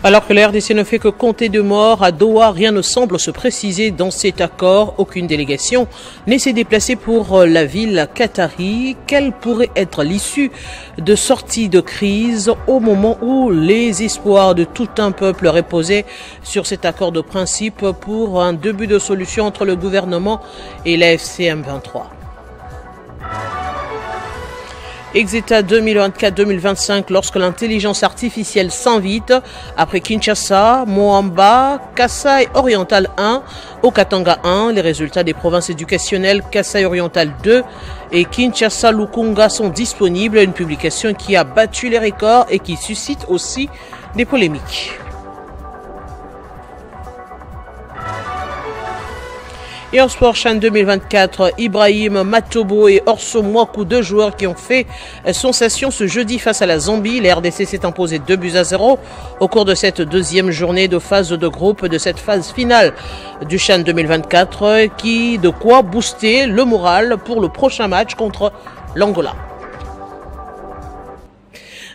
Alors que la RDC ne fait que compter de morts, à Doha, rien ne semble se préciser dans cet accord. Aucune délégation n'est s'est déplacée pour la ville qatari. Quelle pourrait être l'issue de sortie de crise au moment où les espoirs de tout un peuple reposaient sur cet accord de principe pour un début de solution entre le gouvernement et la FCM 23? Exeta 2024-2025, lorsque l'intelligence artificielle s'invite, après Kinshasa, Moamba, Kasaï Oriental 1, Okatanga 1, les résultats des provinces éducationnelles Kasaï Oriental 2 et Kinshasa Lukunga sont disponibles, une publication qui a battu les records et qui suscite aussi des polémiques. Et en sport, CHAN 2024, Ibrahim Matobo et Orso Mwaku, deux joueurs qui ont fait sensation ce jeudi face à la Zambie. Les RDC s'est imposé 2-0 au cours de cette deuxième journée de phase de groupe de cette phase finale du CHAN 2024 qui de quoi booster le moral pour le prochain match contre l'Angola.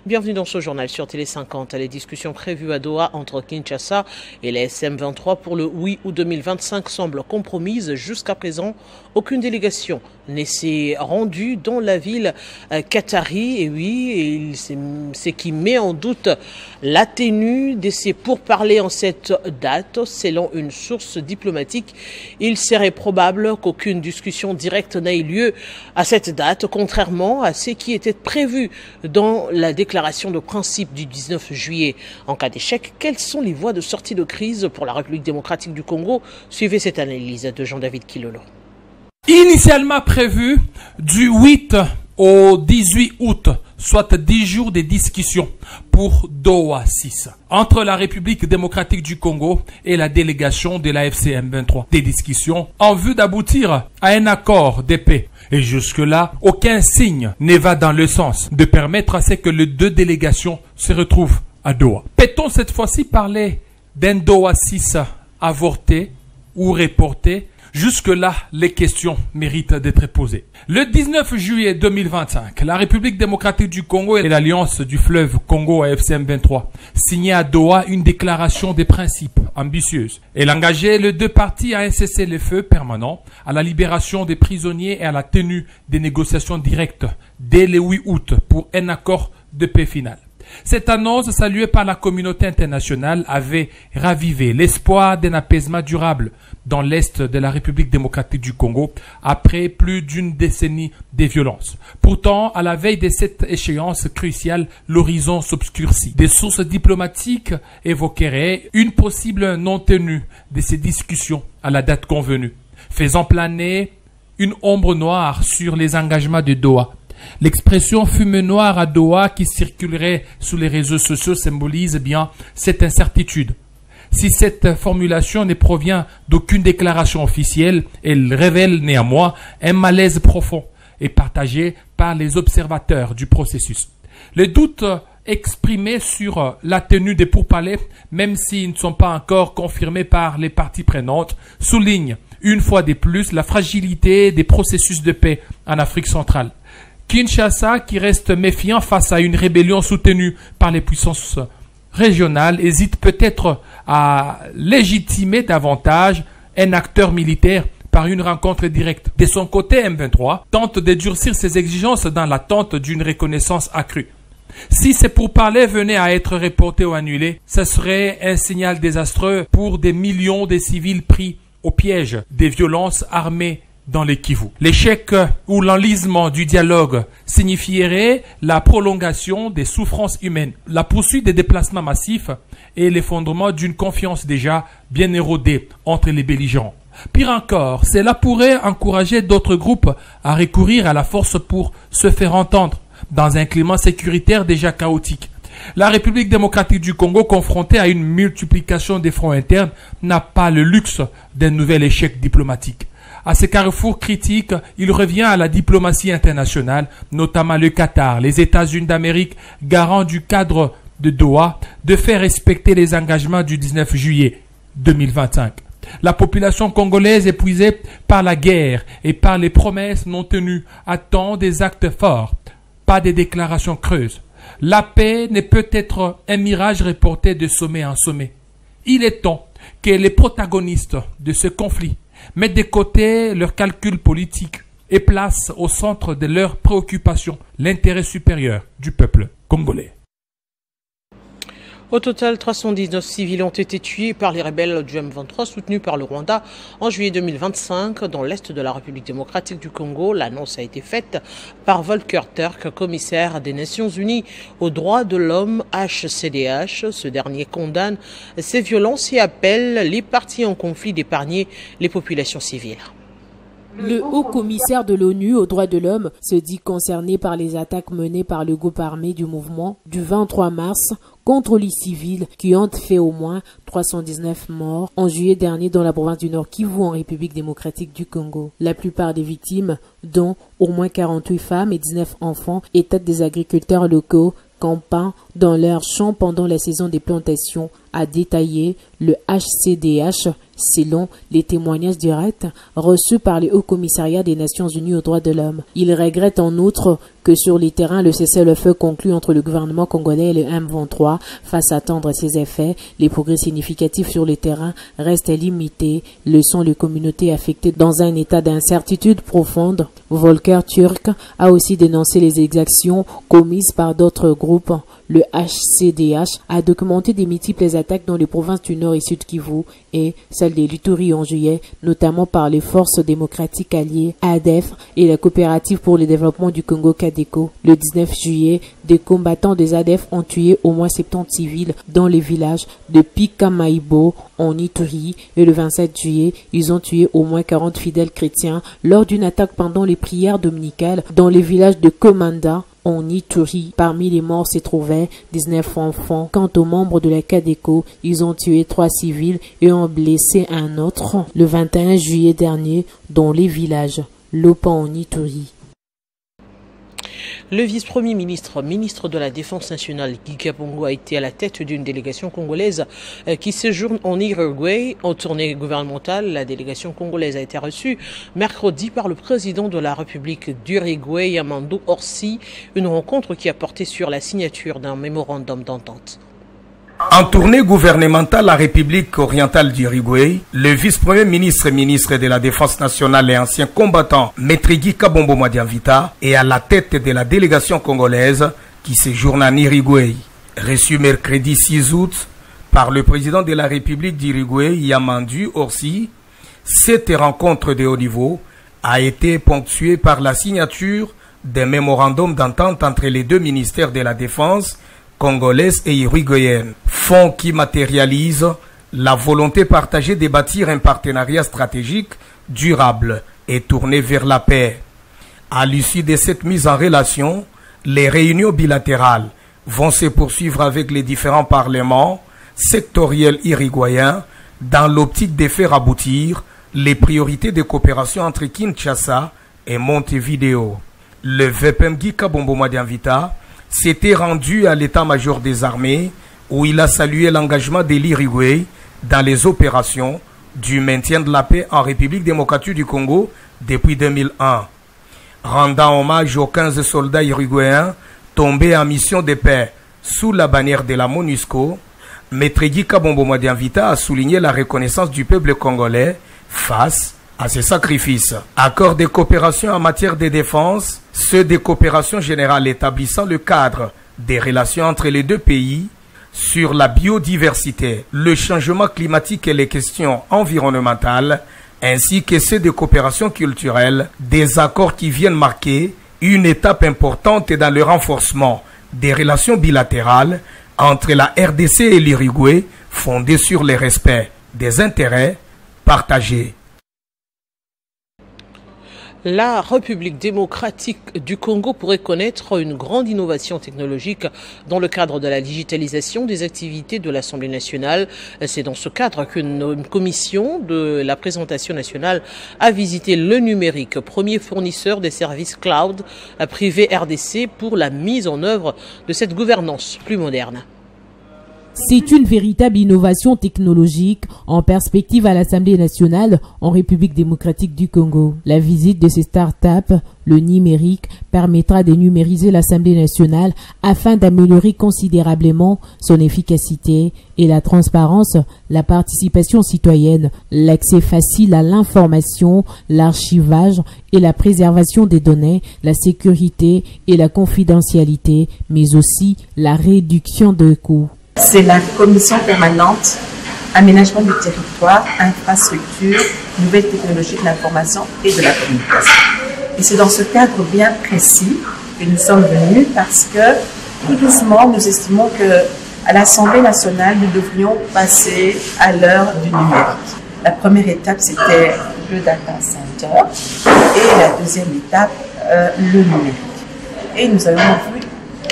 Bienvenue dans ce journal sur Télé 50. Les discussions prévues à Doha entre Kinshasa et la SM23 pour le oui août 2025 semblent compromises. Jusqu'à présent, aucune délégation ne s'est rendue dans la ville qatari. Et oui, c'est qui met en doute la tenue de ces pourparlers en cette date. Selon une source diplomatique, il serait probable qu'aucune discussion directe n'ait lieu à cette date, contrairement à ce qui était prévu dans la déclaration de principe du 19 juillet. En cas d'échec, quelles sont les voies de sortie de crise pour la République démocratique du Congo? Suivez cette analyse de Jean-David Kilolo. Initialement prévu du 8 au 18 août, soit 10 jours de discussions pour Doha 6, entre la République démocratique du Congo et la délégation de la FCM 23. Des discussions en vue d'aboutir à un accord de paix. Et jusque-là, aucun signe ne va dans le sens de permettre à ce que les deux délégations se retrouvent à Doha. Peut-on cette fois-ci parler d'un Doha 6 avorté ou reporté? Jusque-là, les questions méritent d'être posées. Le 19 juillet 2025, la République démocratique du Congo et l'Alliance du fleuve Congo à FCM 23 signaient à Doha une déclaration des principes ambitieuse. Elle engageait les deux parties à un cessez-le-feu permanent, à la libération des prisonniers et à la tenue des négociations directes dès le 8 août pour un accord de paix final. Cette annonce, saluée par la communauté internationale, avait ravivé l'espoir d'un apaisement durable dans l'est de la République démocratique du Congo après plus d'une décennie de violences. Pourtant, à la veille de cette échéance cruciale, l'horizon s'obscurcit. Des sources diplomatiques évoqueraient une possible non-tenue de ces discussions à la date convenue, faisant planer une ombre noire sur les engagements de Doha. L'expression fumée noire à Doha qui circulerait sur les réseaux sociaux symbolise bien cette incertitude. Si cette formulation ne provient d'aucune déclaration officielle, elle révèle néanmoins un malaise profond et partagé par les observateurs du processus. Les doutes exprimés sur la tenue des pourparlers, même s'ils ne sont pas encore confirmés par les parties prenantes, soulignent une fois de plus la fragilité des processus de paix en Afrique centrale. Kinshasa, qui reste méfiant face à une rébellion soutenue par les puissances régionales, hésite peut-être à légitimer davantage un acteur militaire par une rencontre directe. De son côté, M23 tente de durcir ses exigences dans l'attente d'une reconnaissance accrue. Si ces pourparlers venaient à être reportés ou annulés, ce serait un signal désastreux pour des millions de civils pris au piège des violences armées dans les Kivu. L'échec ou l'enlisement du dialogue signifierait la prolongation des souffrances humaines, la poursuite des déplacements massifs et l'effondrement d'une confiance déjà bien érodée entre les belligérants. Pire encore, cela pourrait encourager d'autres groupes à recourir à la force pour se faire entendre dans un climat sécuritaire déjà chaotique. La République démocratique du Congo, confrontée à une multiplication des fronts internes, n'a pas le luxe d'un nouvel échec diplomatique. À ces carrefours critiques, il revient à la diplomatie internationale, notamment le Qatar, les États-Unis d'Amérique, garants du cadre de Doha, de faire respecter les engagements du 19 juillet 2025. La population congolaise, épuisée par la guerre et par les promesses non tenues, attend des actes forts, pas des déclarations creuses. La paix ne peut être un mirage reporté de sommet en sommet. Il est temps que les protagonistes de ce conflit mettent de côté leurs calculs politiques et placent au centre de leurs préoccupations l'intérêt supérieur du peuple congolais. Au total, 319 civils ont été tués par les rebelles du M23 soutenus par le Rwanda en juillet 2025 dans l'est de la République démocratique du Congo. L'annonce a été faite par Volker Turk, commissaire des Nations Unies aux droits de l'homme HCDH. Ce dernier condamne ces violences et appelle les parties en conflit d'épargner les populations civiles. Le haut-commissaire de l'ONU aux droits de l'homme se dit concerné par les attaques menées par le groupe armé du mouvement du 23 mars contre les civils qui ont fait au moins 319 morts en juillet dernier dans la province du Nord Kivu en République démocratique du Congo. La plupart des victimes, dont au moins 48 femmes et 19 enfants, étaient des agriculteurs locaux campant dans leurs champs pendant la saison des plantations, a détaillé le HCDH selon les témoignages directs reçus par le Haut-Commissariat des Nations Unies aux droits de l'homme. Il regrette en outre que sur les terrains, le cessez-le-feu conclu entre le gouvernement congolais et le M23 fasse attendre ses effets. Les progrès significatifs sur le terrain restent limités, laissant les communautés affectées dans un état d'incertitude profonde. Volker Turk a aussi dénoncé les exactions commises par d'autres groupes. Le HCDH a documenté des multiples attaques dans les provinces du Nord et Sud Kivu et celle des Lituri en juillet, notamment par les forces démocratiques alliées ADF et la coopérative pour le développement du Congo Cadeco. Le 19 juillet, des combattants des ADF ont tué au moins 70 civils dans les villages de Pikamaibo en Ituri et le 27 juillet, ils ont tué au moins 40 fidèles chrétiens lors d'une attaque pendant les prières dominicales dans les villages de Komanda en Ituri. Parmi les morts se trouvaient 19 enfants. Quant aux membres de la Cadeco, ils ont tué 3 civils et ont blessé un autre le 21 juillet dernier dans les villages Lopa en Ituri. Le vice-premier ministre, ministre de la Défense nationale, Guy Kabongo, a été à la tête d'une délégation congolaise qui séjourne en Uruguay en tournée gouvernementale. La délégation congolaise a été reçue mercredi par le président de la République d'Uruguay, Amando Orsi, une rencontre qui a porté sur la signature d'un mémorandum d'entente. En tournée gouvernementale à la République orientale d'Uruguay, le vice-premier ministre et ministre de la Défense nationale et ancien combattant Maître Guy Kabongo Madianvita est à la tête de la délégation congolaise qui séjourne en Uruguay. Reçu mercredi 6 août par le président de la République d'Uruguay, Yamandu Orsi, cette rencontre de haut niveau a été ponctuée par la signature d'un mémorandum d'entente entre les deux ministères de la Défense congolaise et uruguayenne, fonds qui matérialise la volonté partagée de bâtir un partenariat stratégique durable et tourné vers la paix. À l'issue de cette mise en relation, les réunions bilatérales vont se poursuivre avec les différents parlements sectoriels uruguayens dans l'optique de faire aboutir les priorités de coopération entre Kinshasa et Montevideo. Le VPM Guy Kabongo Madianvita s'était rendu à l'état-major des armées où il a salué l'engagement de l'Uruguay dans les opérations du maintien de la paix en République démocratique du Congo depuis 2001. Rendant hommage aux 15 soldats uruguayens tombés en mission de paix sous la bannière de la MONUSCO, Maître Guy Kabongo Madianvita a souligné la reconnaissance du peuple congolais face à ces sacrifices. Accords de coopération en matière de défense, ceux de coopération générale établissant le cadre des relations entre les deux pays sur la biodiversité, le changement climatique et les questions environnementales, ainsi que ceux de coopération culturelle, des accords qui viennent marquer une étape importante dans le renforcement des relations bilatérales entre la RDC et l'Uruguay, fondées sur le respect des intérêts partagés. La République démocratique du Congo pourrait connaître une grande innovation technologique dans le cadre de la digitalisation des activités de l'Assemblée nationale. C'est dans ce cadre qu'une commission de la présentation nationale a visité le numérique, premier fournisseur des services cloud privé RDC pour la mise en œuvre de cette gouvernance plus moderne. C'est une véritable innovation technologique en perspective à l'Assemblée nationale en République démocratique du Congo. La visite de ces startups, le numérique, permettra de numériser l'Assemblée nationale afin d'améliorer considérablement son efficacité et la transparence, la participation citoyenne, l'accès facile à l'information, l'archivage et la préservation des données, la sécurité et la confidentialité, mais aussi la réduction de coûts. C'est la commission permanente aménagement du territoire, infrastructure, nouvelles technologies de l'information et de la communication. Et c'est dans ce cadre bien précis que nous sommes venus parce que tout doucement nous estimons qu'à l'Assemblée nationale nous devrions passer à l'heure du numérique. La première étape c'était le data center et la deuxième étape le numérique. Et nous avons vu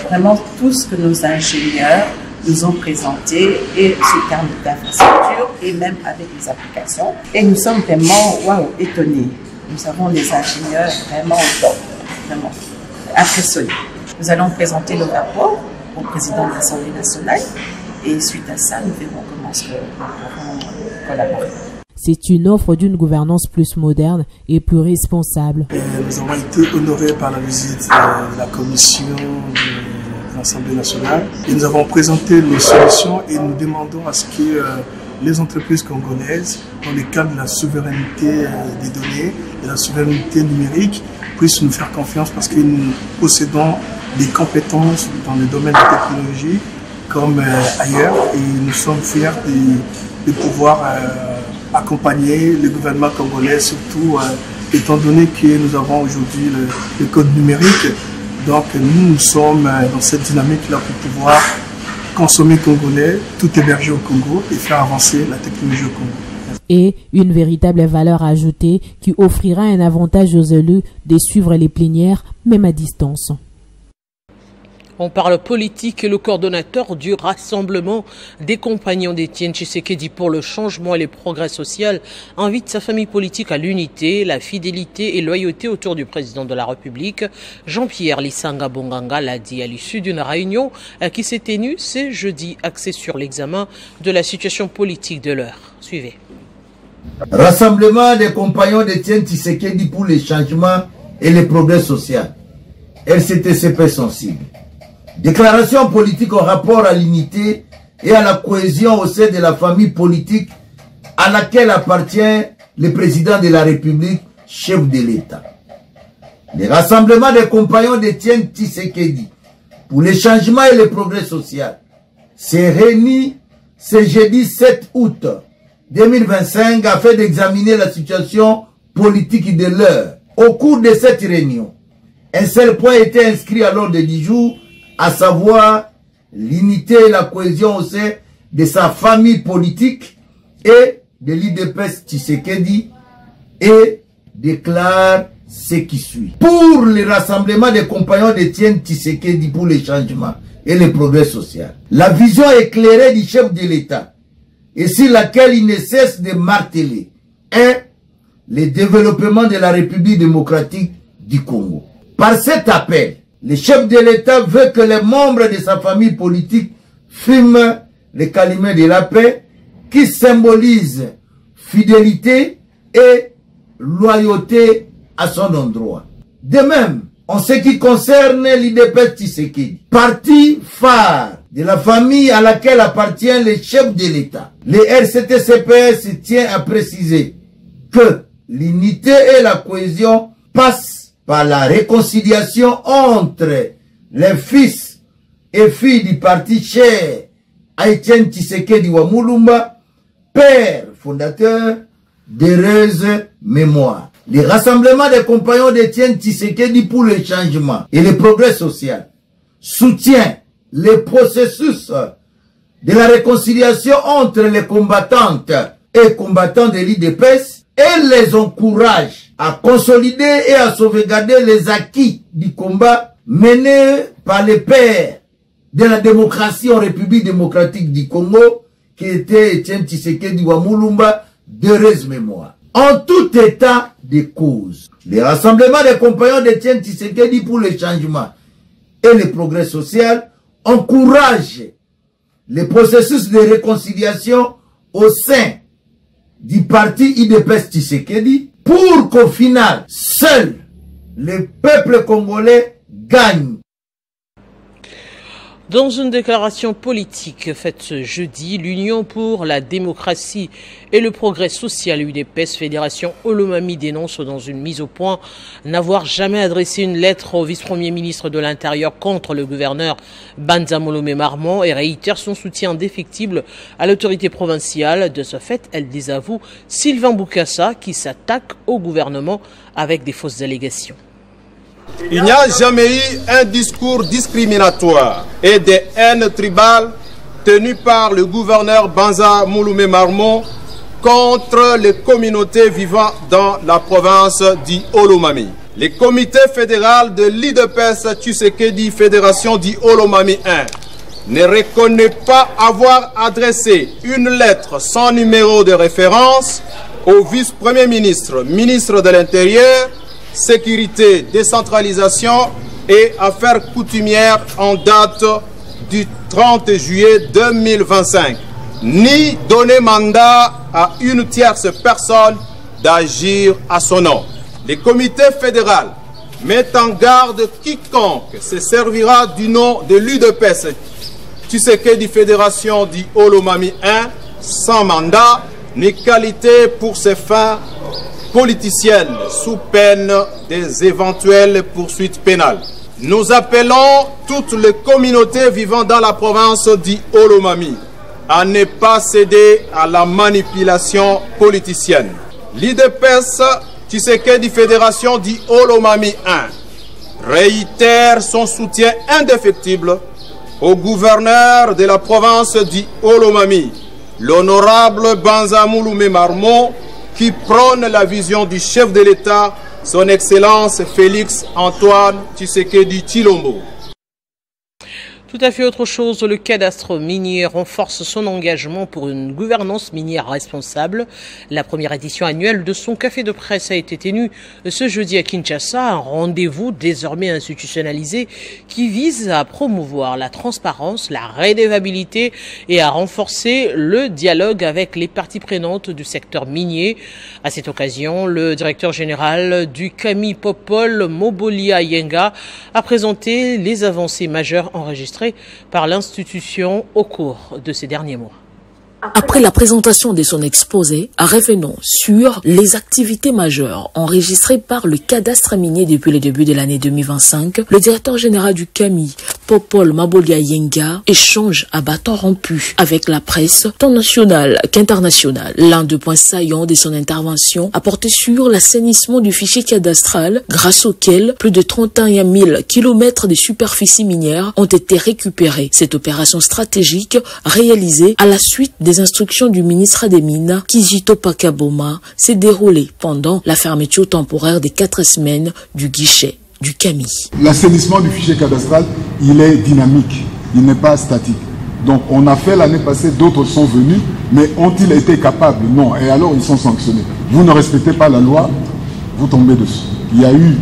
vraiment tout ce que nos ingénieurs nous ont présenté et ce terme d'infrastructure et même avec les applications. Et nous sommes vraiment étonnés. Nous avons des ingénieurs vraiment au top, vraiment impressionnés. Nous allons présenter le rapport au président de l'Assemblée nationale et suite à ça, nous verrons comment nous pourrons collaborer. C'est une offre d'une gouvernance plus moderne et plus responsable. Nous avons été honorés par la visite de la commission de l'Assemblée nationale et nous avons présenté nos solutions et nous demandons à ce que les entreprises congolaises, dans le cadre de la souveraineté des données et la souveraineté numérique, puissent nous faire confiance parce que nous possédons des compétences dans le domaine de la technologie comme ailleurs et nous sommes fiers de pouvoir accompagner le gouvernement congolais, surtout étant donné que nous avons aujourd'hui le code numérique. Donc nous sommes dans cette dynamique-là pour pouvoir consommer congolais, tout héberger au Congo et faire avancer la technologie au Congo. Et une véritable valeur ajoutée qui offrira un avantage aux élus de suivre les plénières, même à distance. On parle politique et le coordonnateur du Rassemblement des compagnons d'Étienne Tshisekedi pour le changement et le progrès social invite sa famille politique à l'unité, la fidélité et loyauté autour du président de la République. Jean-Pierre Lissanga Bonganga l'a dit à l'issue d'une réunion qui s'est tenue ce jeudi axée sur l'examen de la situation politique de l'heure. Suivez. Rassemblement des compagnons d'Étienne Tshisekedi pour le changement et le progrès social. RCTCP sensible. Déclaration politique en rapport à l'unité et à la cohésion au sein de la famille politique à laquelle appartient le président de la République, chef de l'État. Le rassemblement des compagnons d'Étienne Tshisekedi pour le changement et le progrès social s'est réuni ce jeudi 7 août 2025 afin d'examiner la situation politique de l'heure. Au cours de cette réunion, un seul point était inscrit à l'ordre du jour, à savoir l'unité et la cohésion au sein de sa famille politique et de l'IDPS Tshisekedi et déclare ce qui suit. Pour le rassemblement des compagnons d'Étienne Tshisekedi pour le changement et le progrès social, la vision éclairée du chef de l'État et sur laquelle il ne cesse de marteler est le développement de la République démocratique du Congo. Par cet appel, le chef de l'État veut que les membres de sa famille politique fument le calumet de la paix qui symbolise fidélité et loyauté à son endroit. De même, en ce qui concerne l'IDPS Tshisekedi, parti phare de la famille à laquelle appartient le chef de l'État, le RCTCPS tient à préciser que l'unité et la cohésion passent par la réconciliation entre les fils et filles du parti cher à Étienne Tshisekedi Wamulumba, père fondateur d'heureuse mémoire. Le rassemblement des compagnons d'Étienne Tshisekedi pour le changement et le progrès social soutient le processus de la réconciliation entre les combattantes et combattants de l'IDPS et les encourage à consolider et à sauvegarder les acquis du combat mené par les pères de la démocratie en République démocratique du Congo, qui était Étienne Tshisekedi Wamulumba, d'heureuse mémoire. En tout état de cause, le rassemblement des compagnons d'Étienne Tshisekedi pour le changement et le progrès social encourage le processus de réconciliation au sein du parti UDPS Tshisekedi pour qu'au final, seul le peuple congolais gagne. Dans une déclaration politique faite ce jeudi, l'Union pour la démocratie et le progrès social UDPS Fédération Olomami dénonce dans une mise au point n'avoir jamais adressé une lettre au vice-premier ministre de l'Intérieur contre le gouverneur Banza Molomé Marmon et réitère son soutien indéfectible à l'autorité provinciale. De ce fait, elle désavoue Sylvain Boukassa qui s'attaque au gouvernement avec des fausses allégations. Il n'y a jamais eu un discours discriminatoire et de haine tribale tenu par le gouverneur Banza Molomé Marmon contre les communautés vivant dans la province d'Olomami. Le comité fédéral de l'UDPS Tshisekedi Fédération d'Olomami 1 ne reconnaît pas avoir adressé une lettre sans numéro de référence au vice-premier ministre, ministre de l'Intérieur, Sécurité, décentralisation et affaires coutumières en date du 30 juillet 2025, ni donner mandat à une tierce personne d'agir à son nom. Le comité fédéral met en garde quiconque se servira du nom de l'UDPS Tshisekedi Fédération d'Olomami 1 sans mandat ni qualité pour ses fins politiciennes sous peine des éventuelles poursuites pénales. Nous appelons toutes les communautés vivant dans la province d'Olomami à ne pas céder à la manipulation politicienne. L'UDPS Tshisekedi Fédération d'Olomami 1 réitère son soutien indéfectible au gouverneur de la province d'Olomami, l'honorable Banza Molomé Marmon, qui prône la vision du chef de l'État, son Excellence Félix Antoine Tshisekedi Tshilombo. Tout à fait autre chose, le cadastre minier renforce son engagement pour une gouvernance minière responsable. La première édition annuelle de son café de presse a été tenue ce jeudi à Kinshasa, un rendez-vous désormais institutionnalisé qui vise à promouvoir la transparence, la redevabilité et à renforcer le dialogue avec les parties prenantes du secteur minier. À cette occasion, le directeur général du CAMI Popol, Mobolia Yenga, a présenté les avancées majeures enregistrées par l'institution au cours de ces derniers mois. Après la présentation de son exposé, revenons sur les activités majeures enregistrées par le cadastre minier depuis le début de l'année 2025. Le directeur général du CAMI, Popol Mobolia Yenga, échange à bâton rompu avec la presse, tant nationale qu'internationale. L'un des points saillants de son intervention a porté sur l'assainissement du fichier cadastral, grâce auquel plus de 31 000 km de superficie minière ont été récupérés. Cette opération stratégique, réalisée à la suite des instructions du ministre des Mines, Kizito Pakaboma, s'est déroulée pendant la fermeture temporaire des 4 semaines du guichet du CAMI. L'assainissement du fichier cadastral, il est dynamique, il n'est pas statique. Donc on a fait l'année passée, d'autres sont venus, mais ont-ils été capables? Non, et alors ils sont sanctionnés. Vous ne respectez pas la loi, vous tombez dessus. Il y a eu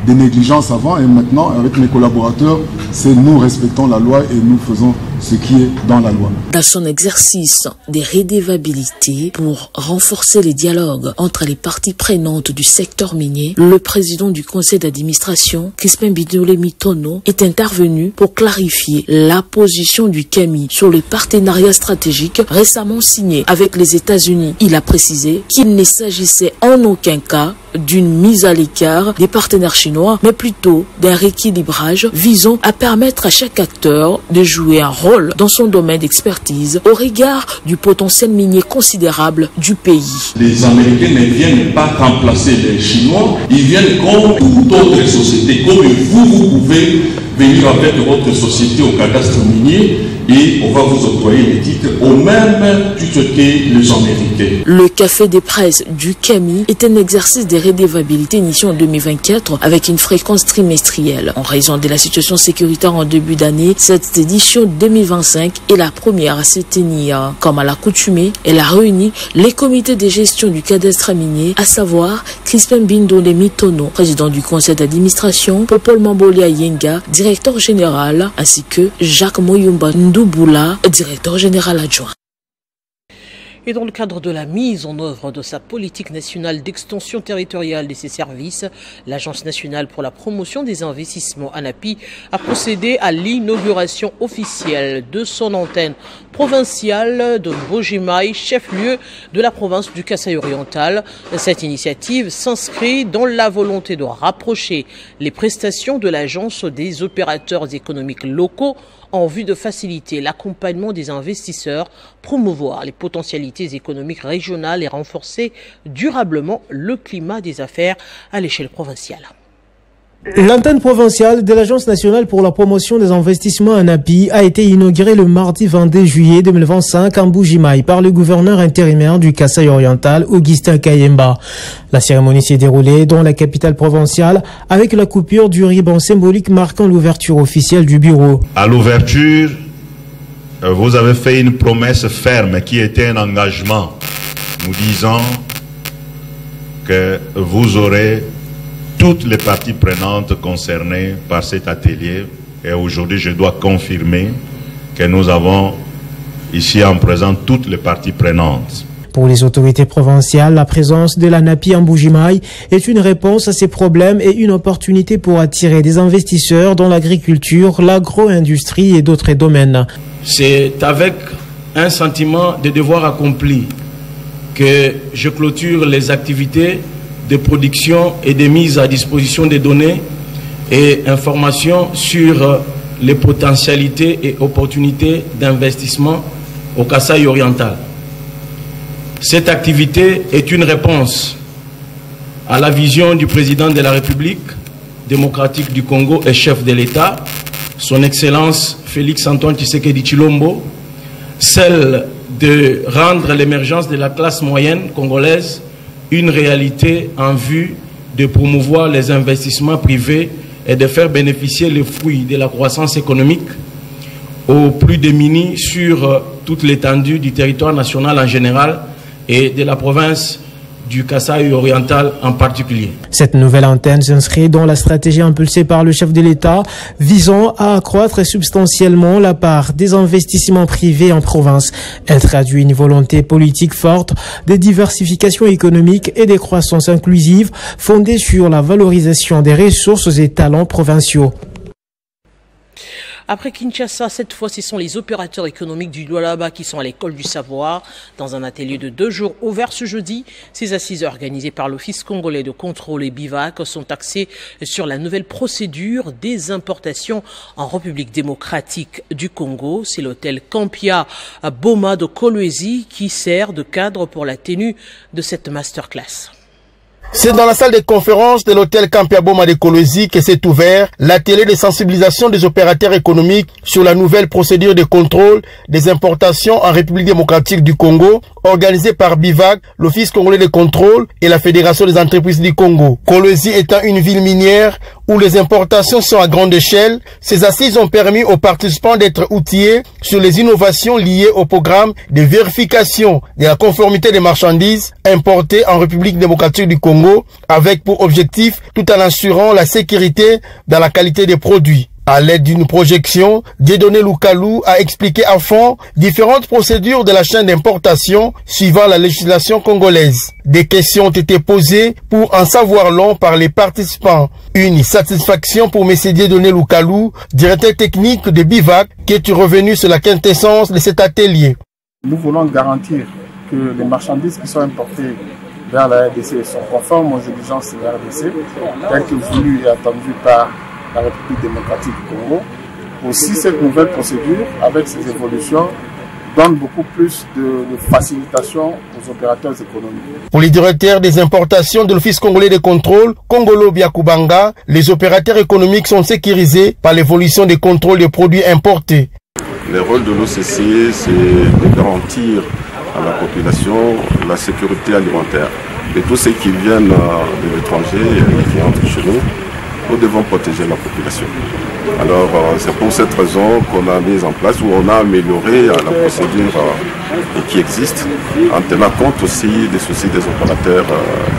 des négligences avant et maintenant, avec mes collaborateurs, c'est nous respectons la loi et nous faisons ce qui est dans la loi. Dans son exercice de redevabilité pour renforcer les dialogues entre les parties prenantes du secteur minier, le président du conseil d'administration, Crispin Bindolé Mitono, est intervenu pour clarifier la position du CAMI sur les partenariats stratégiques récemment signés avec les États-Unis. Il a précisé qu'il ne s'agissait en aucun cas d'une mise à l'écart des partenaires chinois, mais plutôt d'un rééquilibrage visant à permettre à chaque acteur de jouer un rôle dans son domaine d'expertise au regard du potentiel minier considérable du pays. Les Américains ne viennent pas remplacer les Chinois, ils viennent comme toute autre société, comme vous pouvez venir avec votre société au cadastre minier et on va vous octroyer les titres au même titre que les Américains. Le café des presses du CAMI est un exercice de redevabilité initié en 2024 avec une fréquence trimestrielle. En raison de la situation sécuritaire en début d'année, cette édition 2025 est la première à se tenir. Comme à l'accoutumée, elle a réuni les comités de gestion du cadastre minier, à savoir Crispin Bindolé Mitono, président du conseil d'administration, Popol Mobolia Yenga, directeur général, ainsi que Jacques Moyumba Ndou, Amadou Boula, directeur général adjoint. Et dans le cadre de la mise en œuvre de sa politique nationale d'extension territoriale de ses services, l'Agence nationale pour la promotion des investissements ANAPI a procédé à l'inauguration officielle de son antenne provinciale de Mbojimaï, chef-lieu de la province du Kasaï-Oriental. Cette initiative s'inscrit dans la volonté de rapprocher les prestations de l'agence des opérateurs économiques locaux en vue de faciliter l'accompagnement des investisseurs, promouvoir les potentialités économiques régionales et renforcer durablement le climat des affaires à l'échelle provinciale. L'antenne provinciale de l'Agence nationale pour la promotion des investissements ANAPI a été inaugurée le mardi 22 juillet 2025 à Mbojimaï par le gouverneur intérimaire du Kasaï-Oriental, Augustin Kayemba. La cérémonie s'est déroulée dans la capitale provinciale avec la coupure du ruban symbolique marquant l'ouverture officielle du bureau. À l'ouverture, vous avez fait une promesse ferme qui était un engagement, nous disant que vous aurez toutes les parties prenantes concernées par cet atelier. Et aujourd'hui, je dois confirmer que nous avons ici en présent toutes les parties prenantes. Pour les autorités provinciales, la présence de l'ANAPI en Mbojimaï est une réponse à ces problèmes et une opportunité pour attirer des investisseurs dans l'agriculture, l'agro-industrie et d'autres domaines. C'est avec un sentiment de devoir accompli que je clôture les activités de production et de mise à disposition des données et informations sur les potentialités et opportunités d'investissement au Kasaï-Oriental. Cette activité est une réponse à la vision du président de la République démocratique du Congo et chef de l'État, son Excellence Félix-Antoine Tshisekedi Tshilombo, celle de rendre l'émergence de la classe moyenne congolaise une réalité en vue de promouvoir les investissements privés et de faire bénéficier les fruits de la croissance économique aux plus démunis sur toute l'étendue du territoire national en général et de la province du Kasaï-Oriental en particulier. Cette nouvelle antenne s'inscrit dans la stratégie impulsée par le chef de l'État visant à accroître substantiellement la part des investissements privés en province. Elle traduit une volonté politique forte de diversification économique et de croissance inclusive fondée sur la valorisation des ressources et talents provinciaux. Après Kinshasa, cette fois, ce sont les opérateurs économiques du Lualaba qui sont à l'école du savoir. Dans un atelier de 2 jours ouvert ce jeudi, ces assises organisées par l'Office congolais de contrôle et BIVAC sont axées sur la nouvelle procédure des importations en République démocratique du Congo. C'est l'hôtel Campia Boma de Kolwezi qui sert de cadre pour la tenue de cette masterclass. C'est dans la salle de conférence de l'hôtel Campia Boma de Kolwezi que s'est ouvert l'atelier de sensibilisation des opérateurs économiques sur la nouvelle procédure de contrôle des importations en République démocratique du Congo, organisé par BIVAC, l'Office congolais de contrôle et la Fédération des entreprises du Congo. Kolwezi étant une ville minière où les importations sont à grande échelle, ces assises ont permis aux participants d'être outillés sur les innovations liées au programme de vérification de la conformité des marchandises importées en République démocratique du Congo, avec pour objectif tout en assurant la sécurité dans la qualité des produits. À l'aide d'une projection, Dieudonné Lukalou a expliqué à fond différentes procédures de la chaîne d'importation suivant la législation congolaise. Des questions ont été posées pour en savoir long par les participants. Une satisfaction pour M. Dieudonné Lukalou, directeur technique de BIVAC, qui est revenu sur la quintessence de cet atelier. Nous voulons garantir que les marchandises qui sont importées vers la RDC sont conformes aux exigences de la RDC, telles que voulues et attendues par la République démocratique du Congo. Aussi, cette nouvelle procédure, avec ces évolutions, donne beaucoup plus de facilitation aux opérateurs économiques. Pour les directeurs des importations de l'Office congolais de contrôle, Kongolo Biakubanga, les opérateurs économiques sont sécurisés par l'évolution des contrôles des produits importés. Le rôle de l'OCC, c'est de garantir à la population la sécurité alimentaire. Et tous ceux qui viennent de l'étranger et qui entrent chez nous, nous devons protéger la population. Alors c'est pour cette raison qu'on a mis en place, ou on a amélioré la procédure qui existe, en tenant compte aussi des soucis des opérateurs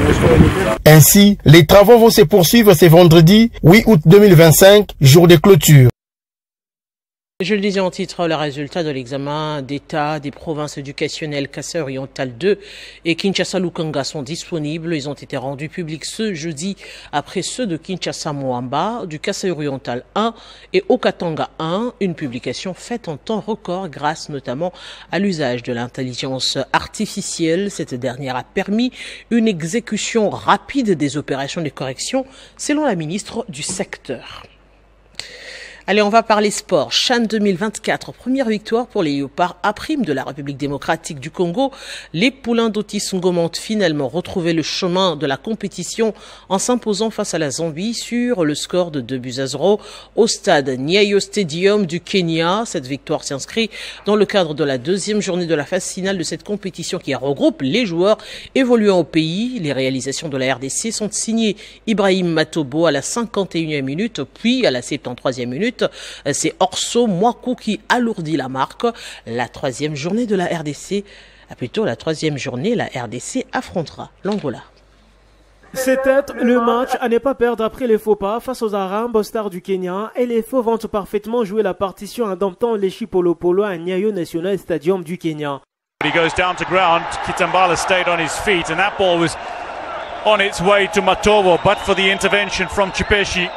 économiques. Ainsi, les travaux vont se poursuivre ce vendredi 8 août 2025, jour de clôture. Je le disais en titre, le résultat de l'examen d'État des provinces éducationnelles Kassai Oriental 2 et Kinshasa-Lukanga sont disponibles. Ils ont été rendus publics ce jeudi après ceux de Kinshasa-Moamba, du Kassai Oriental 1 et Okatanga 1. Une publication faite en temps record grâce notamment à l'usage de l'intelligence artificielle. Cette dernière a permis une exécution rapide des opérations de correction selon la ministre du secteur. Allez, on va parler sport. CHAN 2024, première victoire pour les Léopards A' de la République démocratique du Congo. Les poulains d'Otis Ngoma ont finalement retrouvé le chemin de la compétition en s'imposant face à la Zambie sur le score de 2-0 au stade Nyayo Stadium du Kenya. Cette victoire s'inscrit dans le cadre de la deuxième journée de la phase finale de cette compétition qui regroupe les joueurs évoluant au pays. Les réalisations de la RDC sont signées Ibrahim Matobo à la 51e minute, puis à la 73e minute. C'est Orso Mwaku qui alourdit la marque. La troisième journée de la RDC, la troisième journée, la RDC affrontera l'Angola. C'était le match à ne pas perdre après les faux pas face aux Harambee Stars du Kenya et les Faux vont parfaitement jouer la partition en domptant les Chipolopolo à Nyayo National Stadium du Kenya. He goes down to ground. Kitambala stayed on his feet and that ball was on its way to Matobo, but for the intervention from Chipeshi.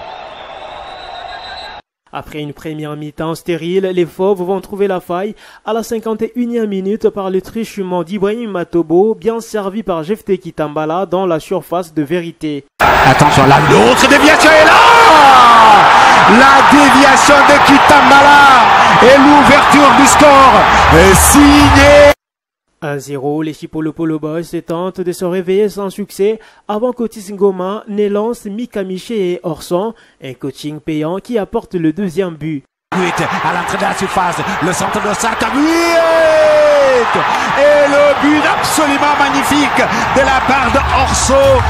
Après une première mi-temps stérile, les Fauves vont trouver la faille à la 51e minute par le truchement d'Ibrahim Matobo, bien servi par Jefte Kitambala dans la surface de vérité. Attention là, l'autre déviation est là. La déviation de Kitambala et l'ouverture du score est signée. 1-0, les Chipolopolo Boys tentent de se réveiller sans succès avant qu'Otis Ngoma ne lance Mikamiche et Orson, un coaching payant qui apporte le deuxième but. À l'entrée de la surface, le centre de Saka, et le but absolument magnifique de la part de Orso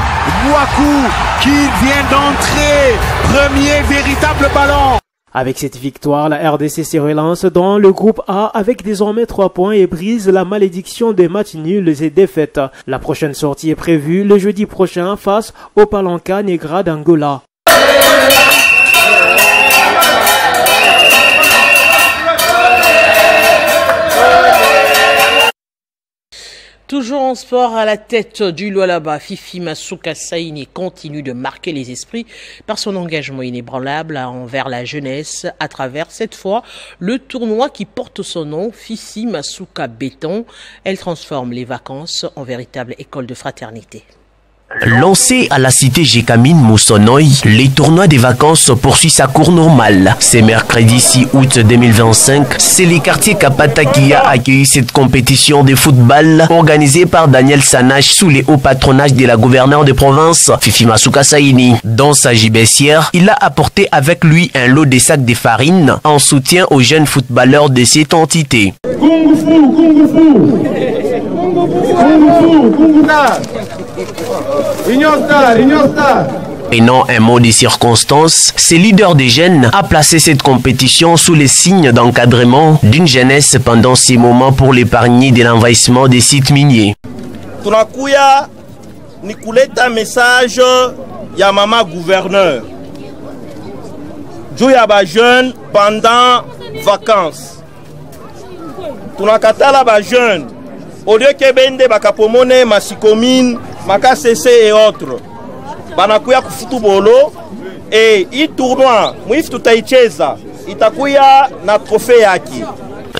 Mwaku qui vient d'entrer, premier véritable ballon. Avec cette victoire, la RDC se relance dans le groupe A avec désormais 3 points et brise la malédiction des matchs nuls et défaites. La prochaine sortie est prévue le jeudi prochain face au Palanca Negra d'Angola. Toujours en sport, à la tête du Lualaba, Fifi Masuka Saini continue de marquer les esprits par son engagement inébranlable envers la jeunesse à travers, cette fois, le tournoi qui porte son nom, Fifi Masuka Béton. Elle transforme les vacances en véritable école de fraternité. Lancé à la cité Jekamine Moussonoï, les tournois des vacances poursuivent sa cour normale. C'est mercredi 6 août 2025. C'est les quartiers Kapata qui a accueilli cette compétition de football organisée par Daniel Sanache sous les hauts patronages de la gouverneure de province, Fifi Masuka Saini. Dans sa gibecière, il a apporté avec lui un lot de sacs de farine en soutien aux jeunes footballeurs de cette entité. Kung Fu, Kung Fu, Kung Fu, Kung Prenant un mot des circonstances, ce leader des jeunes a placé cette compétition sous les signes d'encadrement d'une jeunesse pendant ces moments pour l'épargner de l'envahissement des sites miniers. Tunakuya ni kuleta message ya mama gouverneur. Juu ya ba jeune pendant vacances. Tunakatala ba jeune au lieu que bende bakapomone masikomine makasese et autres. Banakuya kufutu bolo et i tournoi mwifu tutaicheza itakuya na trophée yaki.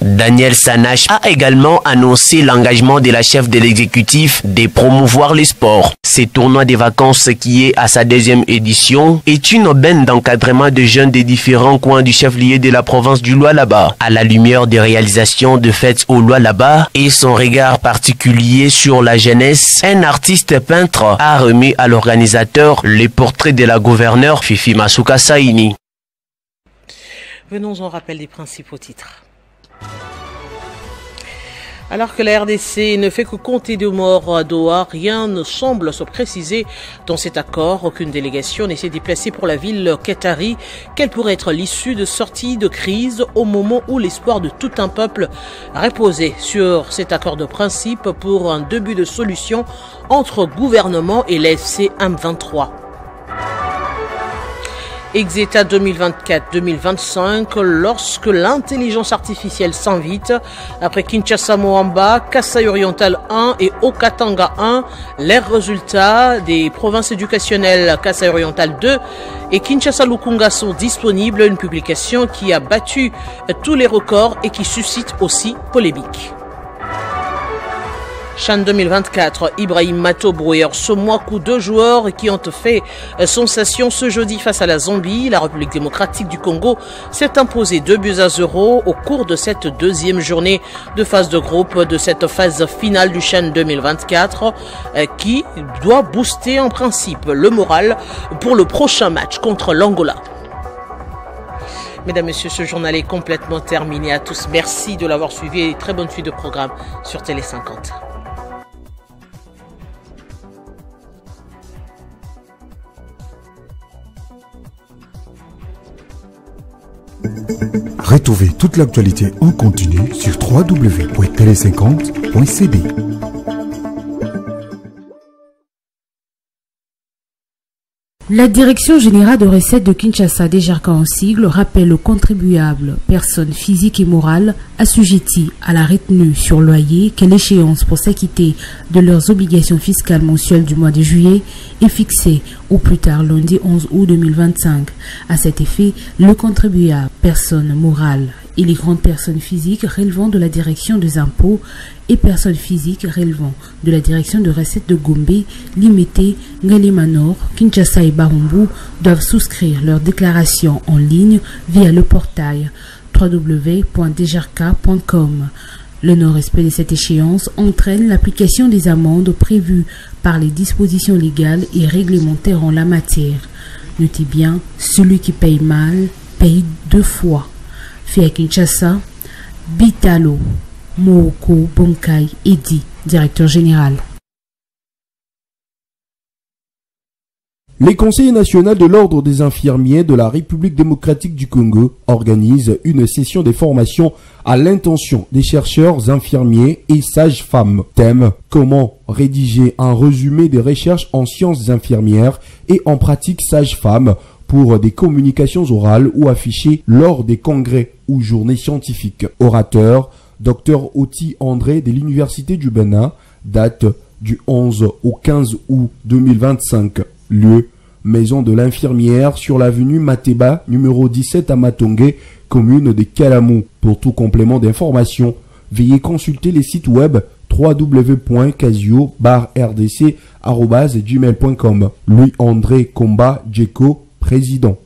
Daniel Sanache a également annoncé l'engagement de la chef de l'exécutif de promouvoir les sports. Ce tournoi des vacances qui est à sa deuxième édition est une aubaine d'encadrement de jeunes des différents coins du chef-lieu de la province du Lualaba. À la lumière des réalisations de fêtes au Lualaba et son regard particulier sur la jeunesse, un artiste peintre a remis à l'organisateur les portraits de la gouverneure Fifi Masuka Saini. Venons en rappel des principaux titres. Alors que la RDC ne fait que compter 2 morts à Doha, rien ne semble se préciser dans cet accord. Aucune délégation ne s'est déplacée pour la ville qatari. Quelle pourrait être l'issue de sortie de crise au moment où l'espoir de tout un peuple reposait sur cet accord de principe pour un début de solution entre gouvernement et l'AFC M23. Exeta 2024-2025 lorsque l'intelligence artificielle s'invite. Après Kinshasa Moamba, Kasai Oriental 1 et Okatanga 1, les résultats des provinces éducationnelles Kasai Oriental 2 et Kinshasa Lukunga sont disponibles. Une publication qui a battu tous les records et qui suscite aussi polémique. Chan 2024, Ibrahim Mato Brouwer Somoakou, 2 joueurs qui ont fait sensation ce jeudi face à la Zambie. La République démocratique du Congo s'est imposée 2-0 au cours de cette deuxième journée de phase de groupe de cette phase finale du Chan 2024 qui doit booster en principe le moral pour le prochain match contre l'Angola. Mesdames, Messieurs, ce journal est complètement terminé. À tous, merci de l'avoir suivi et très bonne suite de programme sur Télé 50. Retrouvez toute l'actualité en continu sur www.tele50.cb. La Direction générale de recettes de Kinshasa, DGRK en sigle, rappelle aux contribuables, personnes physiques et morales, assujetties à la retenue sur loyer que l'échéance pour s'acquitter de leurs obligations fiscales mensuelles du mois de juillet est fixée au plus tard lundi 11 août 2025. À cet effet, le contribuable, personne morale et les grandes personnes physiques relevant de la direction des impôts et personnes physiques relevant de la direction de recettes de Gombe, Limité, Ngalimanor, Kinshasa et Barumbu doivent souscrire leur déclaration en ligne via le portail www.dgrk.com. Le non-respect de cette échéance entraîne l'application des amendes prévues par les dispositions légales et réglementaires en la matière. Notez bien, celui qui paye mal paye 2 fois. Fait à Kinshasa, Bitalo Mooko Bonkai Edi, directeur général. Les conseillers nationaux de l'Ordre des infirmiers de la République démocratique du Congo organisent une session de formation à l'intention des chercheurs infirmiers et sages-femmes. Thème: comment rédiger un résumé des recherches en sciences infirmières et en pratique sage-femme pour des communications orales ou affichées lors des congrès ou journées scientifiques. Orateur: Dr Oti André de l'Université du Bénin, date du 11 au 15 août 2025. Lieu: Maison de l'infirmière sur l'avenue Mateba, numéro 17 à Matongé, commune de Kalamou. Pour tout complément d'information, veuillez consulter les sites web www.casio-rdc@gmail.com. Louis-André Comba Djeko, président.